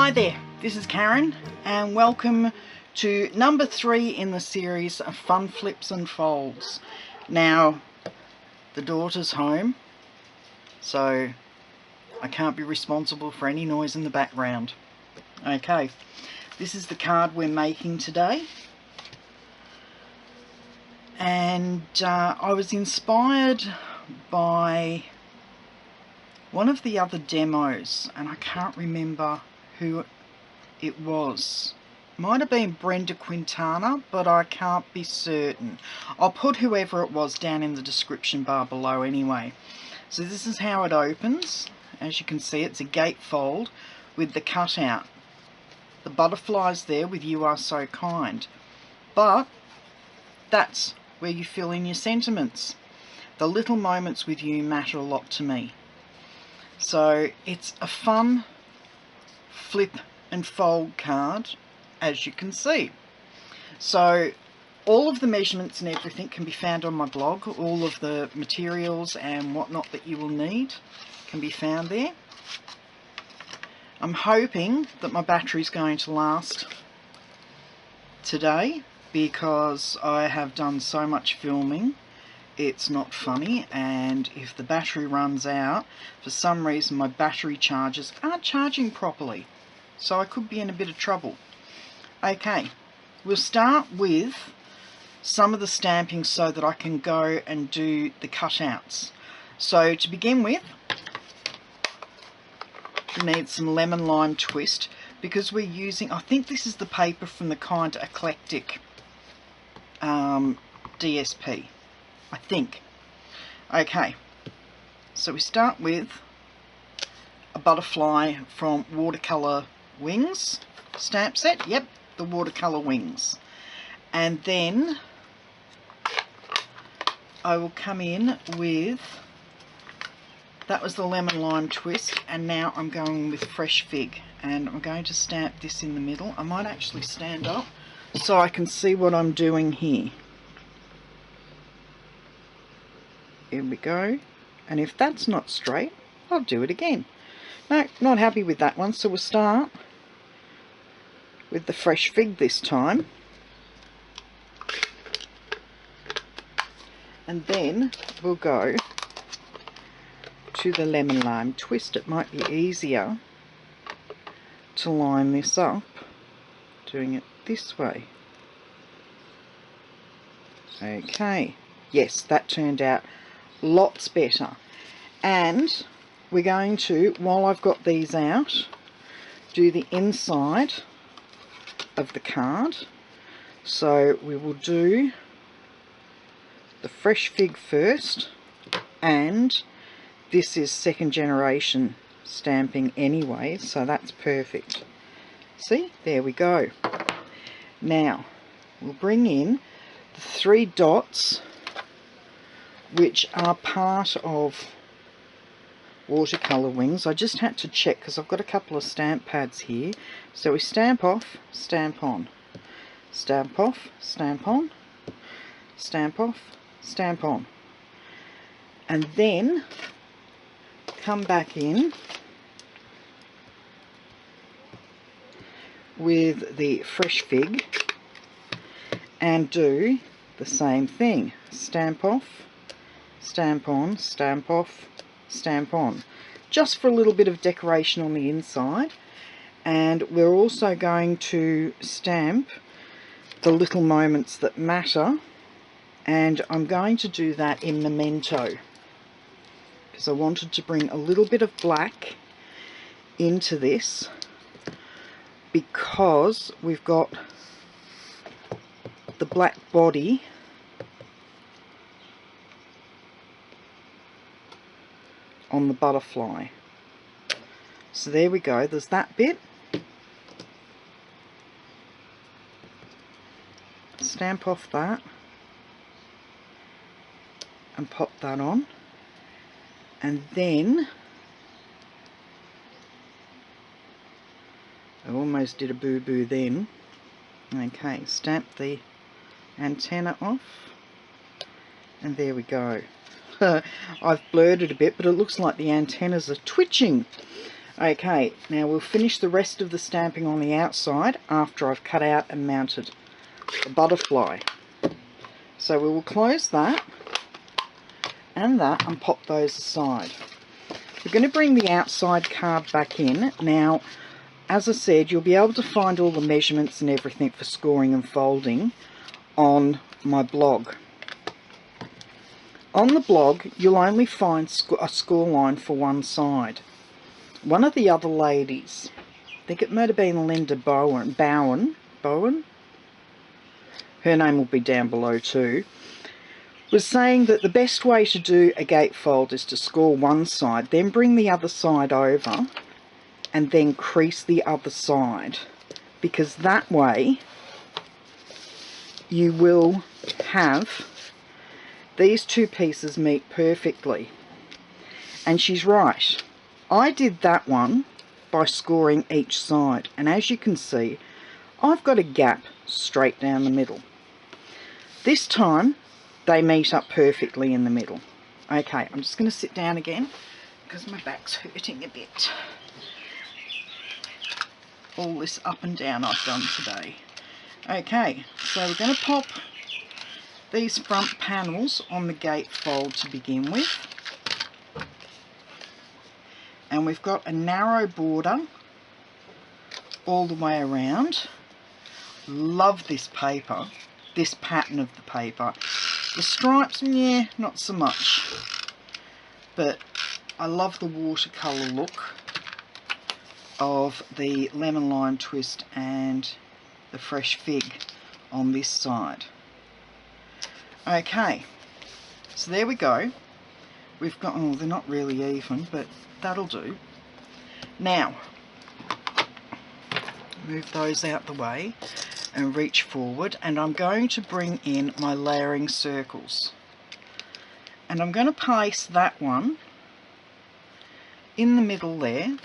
Hi there, this is Karen and welcome to number 3 in the series of Fun Flips and Folds. Now, the daughter's home, so I can't be responsible for any noise in the background. Okay, this is the card we're making today. And I was inspired by one of the other demos, and I can't remember who it was. Might have been Brenda Quintana, but I can't be certain. I'll put whoever it was down in the description bar below anyway. So this is how it opens. As you can see, it's a gatefold with the cutout. The butterflies there with "You Are So Kind." But that's where you fill in your sentiments. The little moments with you matter a lot to me. So it's a fun flip and fold card, as you can see. So all of the measurements and everything can be found on my blog. All of the materials and whatnot that you will need can be found there. I'm hoping that my battery's going to last today, because I have done so much filming, it's not funny, and if the battery runs out, for some reason my battery chargers aren't charging properly, so I could be in a bit of trouble. Okay, we'll start with some of the stamping so that I can go and do the cutouts. So to begin with, we need some lemon lime twist, because we're using, I think this is the paper from the kind eclectic DSP, I think. Okay, so we start with a butterfly from Watercolor Wings stamp set. Yep, the Watercolor Wings. And then I will come in with, that was the lemon lime twist, and now I'm going with fresh fig, and I'm going to stamp this in the middle. I might actually stand up so I can see what I'm doing here. Here we go. And if that's not straight, I'll do it again. No, not happy with that one, so we'll start with the fresh fig this time. And then we'll go to the lemon lime twist. It might be easier to line this up doing it this way. Okay, yes, that turned out lots better. And we're going to, while I've got these out, do the inside of the card. So we will do the fresh fig first, and this is second generation stamping anyway, so that's perfect. See, there we go. Now we'll bring in the 3 dots which are part of Watercolor Wings. I just had to check because I've got a couple of stamp pads here. So we stamp off, stamp on, stamp off, stamp on, stamp off, stamp on, and then come back in with the fresh fig and do the same thing. Stamp off, stamp on, stamp off, stamp on, just for a little bit of decoration on the inside. And we're also going to stamp the little moments that matter, and I'm going to do that in Memento because I wanted to bring a little bit of black into this, because we've got the black body on the butterfly. So there we go, there's that bit. Stamp off that and pop that on, and then I almost did a boo-boo then. Okay, stamp the antenna off, and there we go. I've blurred it a bit, but it looks like the antennas are twitching. Okay, now we'll finish the rest of the stamping on the outside after I've cut out and mounted the butterfly. So we will close that and that and pop those aside. We're going to bring the outside card back in. Now, as I said, you'll be able to find all the measurements and everything for scoring and folding on my blog. On the blog, you'll only find a score line for one side. One of the other ladies, I think it might have been Linda Bauwin, her name will be down below too, was saying that the best way to do a gatefold is to score one side, then bring the other side over, and then crease the other side, because that way you will have these two pieces meet perfectly. And she's right. I did that one by scoring each side, and as you can see, I've got a gap straight down the middle. This time they meet up perfectly in the middle. Okay, I'm just going to sit down again because my back's hurting a bit. All this up and down I've done today. Okay, so we're going to pop these front panels on the gatefold to begin with. And we've got a narrow border all the way around. Love this paper, this pattern of the paper. The stripes, yeah, not so much. But I love the watercolor look of the lemon lime twist and the fresh fig on this side. Okay, so there we go. We've got, oh, they're not really even, but that'll do. Now, move those out the way and reach forward, and I'm going to bring in my layering circles. And I'm going to place that one in the middle there.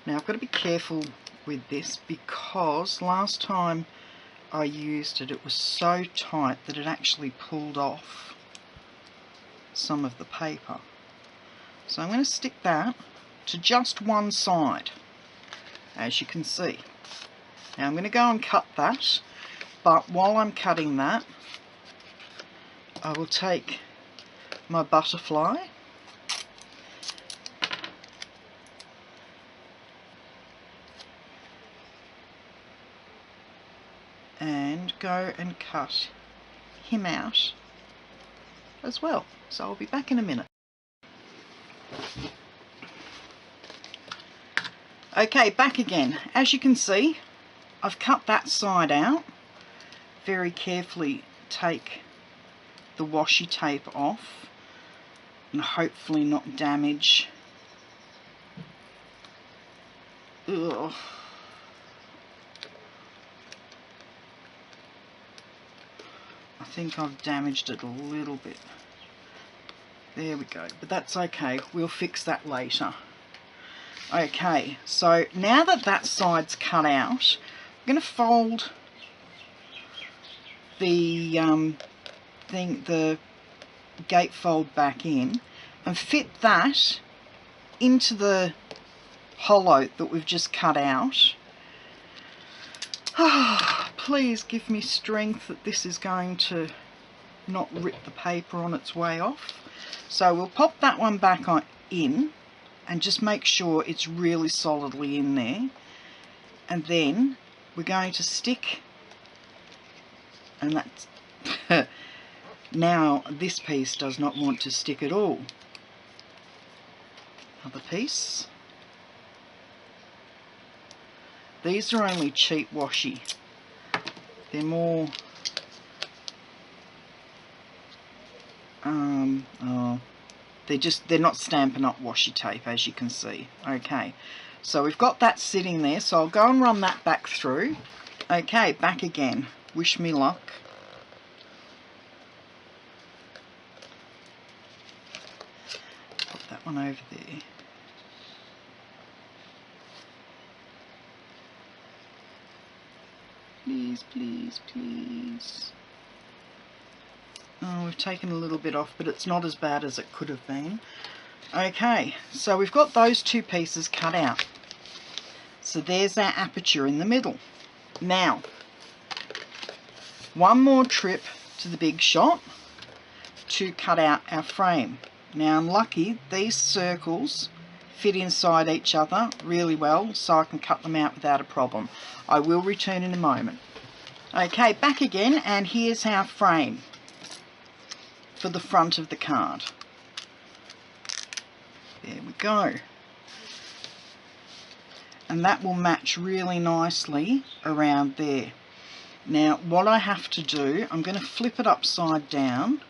Now I've got to be careful with this because last time I used it, it was so tight that it actually pulled off some of the paper. So I'm going to stick that to just one side, as you can see. Now I'm going to go and cut that, but while I'm cutting that, I will take my butterfly and go and cut him out as well. So I'll be back in a minute. Okay, back again. As you can see, I've cut that side out. Very carefully take the washi tape off and hopefully not damage. Ugh. I think I've damaged it a little bit. There we go, but that's okay. We'll fix that later. Okay, so now that that side's cut out, I'm going to fold the the gatefold back in and fit that into the hollow that we've just cut out. Oh, please give me strength that this is going to not rip the paper on its way off. So we'll pop that one back on in and just make sure it's really solidly in there, and then we're going to stick, and that's now this piece does not want to stick at all. Another piece. These are only cheap washi. They're more they're not Stampin' Up washi tape, as you can see. Okay, so we've got that sitting there, so I'll go and run that back through. Okay, back again. Wish me luck. Pop that one over there. Please, please, please. Oh, we've taken a little bit off, but it's not as bad as it could have been. Okay, so we've got those two pieces cut out. So there's our aperture in the middle. Now, one more trip to the big shop to cut out our frame. Now I'm lucky these circles fit inside each other really well, so I can cut them out without a problem. I will return in a moment. Okay, back again, and here's our frame for the front of the card. There we go. And that will match really nicely around there. Now what I have to do, I'm going to flip it upside down.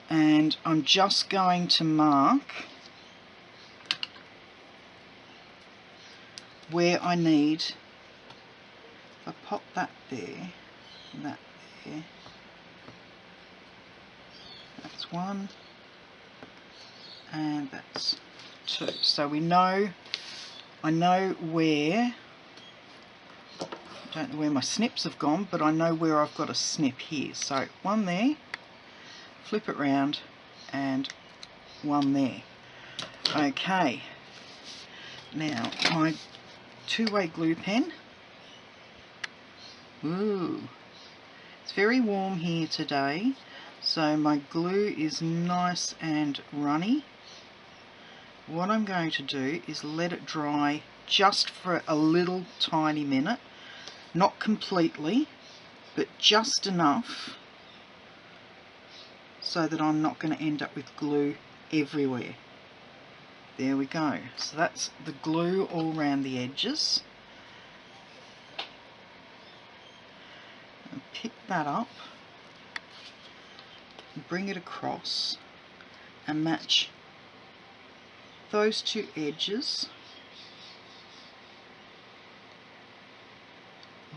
And I'm just going to mark where I need. If I pop that there, that there, that's one, and that's two. So we know, I know where, I don't know where my snips have gone, but I know where I've got a snip here. So one there, flip it round, and one there. Okay, now my two-way glue pen. Ooh, it's very warm here today, so my glue is nice and runny. What I'm going to do is let it dry just for a little tiny minute, not completely, but just enough so that I'm not going to end up with glue everywhere. There we go. So that's the glue all around the edges. And pick that up, bring it across, and match those two edges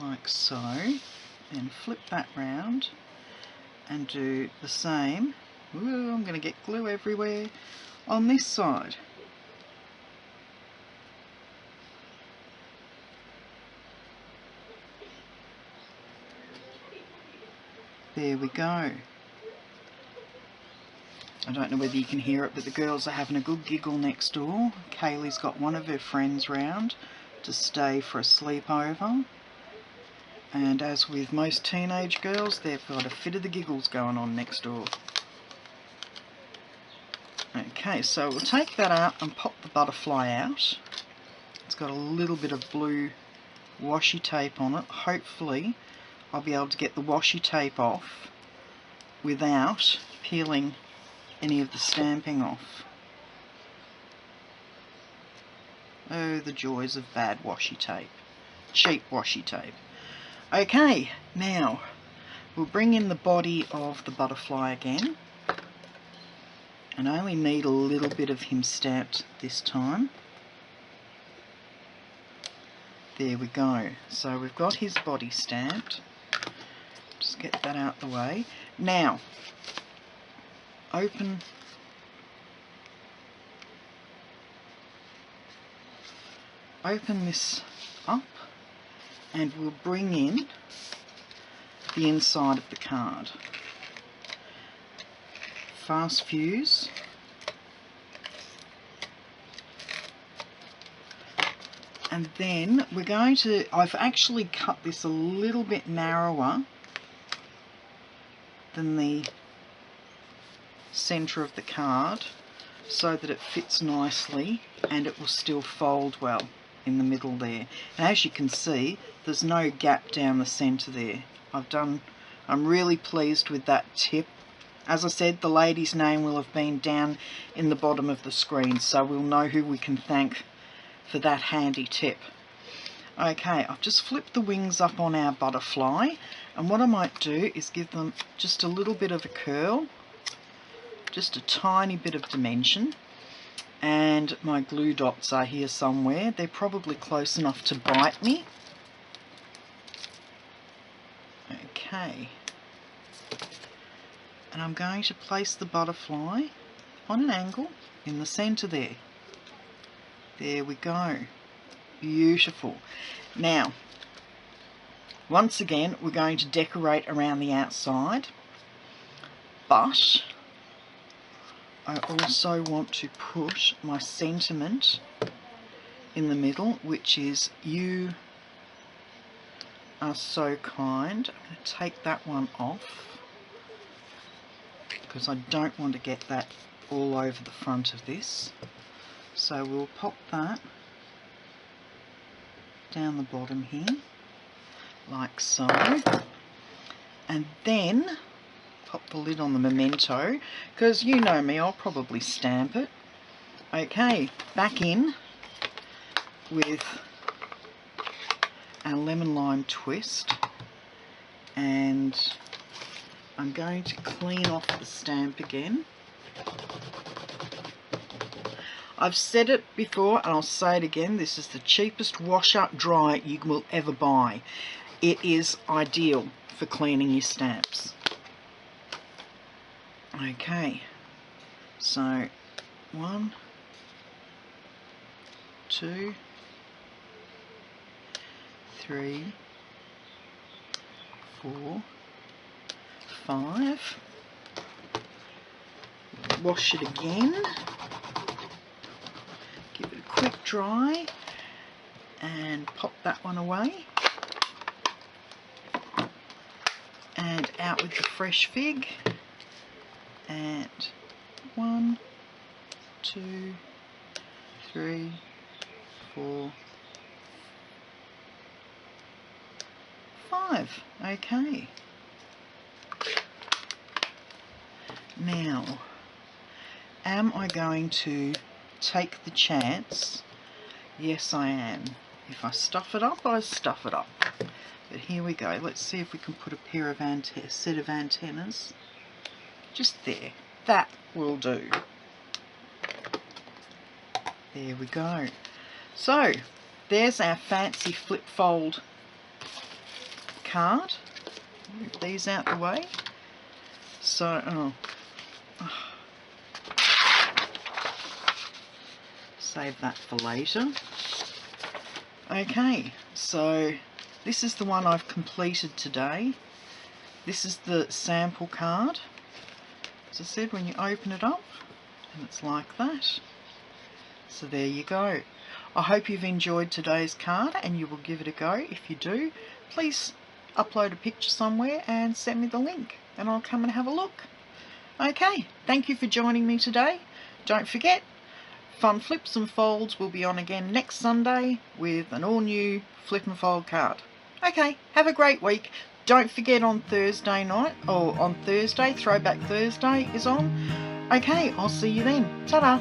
like so, and flip that round and do the same. Ooh, I'm going to get glue everywhere on this side. There we go. I don't know whether you can hear it, but the girls are having a good giggle next door. Kaylee's got one of her friends round to stay for a sleepover. And as with most teenage girls, they've got a fit of the giggles going on next door. Okay, so we'll take that out and pop the butterfly out. It's got a little bit of blue washi tape on it. Hopefully I'll be able to get the washi tape off without peeling any of the stamping off. Oh, the joys of bad washi tape. Cheap washi tape. Okay, now we'll bring in the body of the butterfly again. And I only need a little bit of him stamped this time. There we go. So we've got his body stamped. Just get that out the way. Now, open this up, and we'll bring in the inside of the card. Fast fuse. And then we're going to, I've actually cut this a little bit narrower than the centre of the card so that it fits nicely and it will still fold well in the middle there. And as you can see, there's no gap down the centre there. I'm really pleased with that tip. As I said, the lady's name will have been down in the bottom of the screen, so we'll know who we can thank for that handy tip. Okay, I've just flipped the wings up on our butterfly, and what I might do is give them just a little bit of a curl, just a tiny bit of dimension, and my glue dots are here somewhere. They're probably close enough to bite me. Okay. And I'm going to place the butterfly on an angle in the centre there. There we go. Beautiful. Now, Once again, we're going to decorate around the outside, but I also want to put my sentiment in the middle, which is "You are so kind." I'm going to take that one off because I don't want to get that all over the front of this. So we'll pop that down the bottom here, like so. And then pop the lid on the memento, because you know me, I'll probably stamp it. Okay, back in with our lemon lime twist, and I'm going to clean off the stamp again. I've said it before and I'll say it again, this is the cheapest washer dryer you will ever buy. It is ideal for cleaning your stamps. Okay, so 1, 2, 3, 4, 5. Wash it again. Give it a quick dry and pop that one away. And out with the fresh fig. And 1, 2, 3, 4, 5. Okay. Now, am I going to take the chance? Yes, I am. If I stuff it up, I stuff it up. But here we go. Let's see if we can put a pair of set of antennas just there. That will do. There we go. So there's our fancy flip fold card. Move these out the way. So save that for later. Okay, so this is the one I've completed today. This is the sample card. As I said, when you open it up, and it's like that. So there you go. I hope you've enjoyed today's card and you will give it a go. If you do, please upload a picture somewhere and send me the link and I'll come and have a look. Okay, thank you for joining me today. Don't forget, Fun Flips and Folds will be on again next Sunday with an all new flip and fold card. Okay, have a great week. Don't forget on Thursday night, or on Thursday, Throwback Thursday is on. Okay, I'll see you then. Ta-da!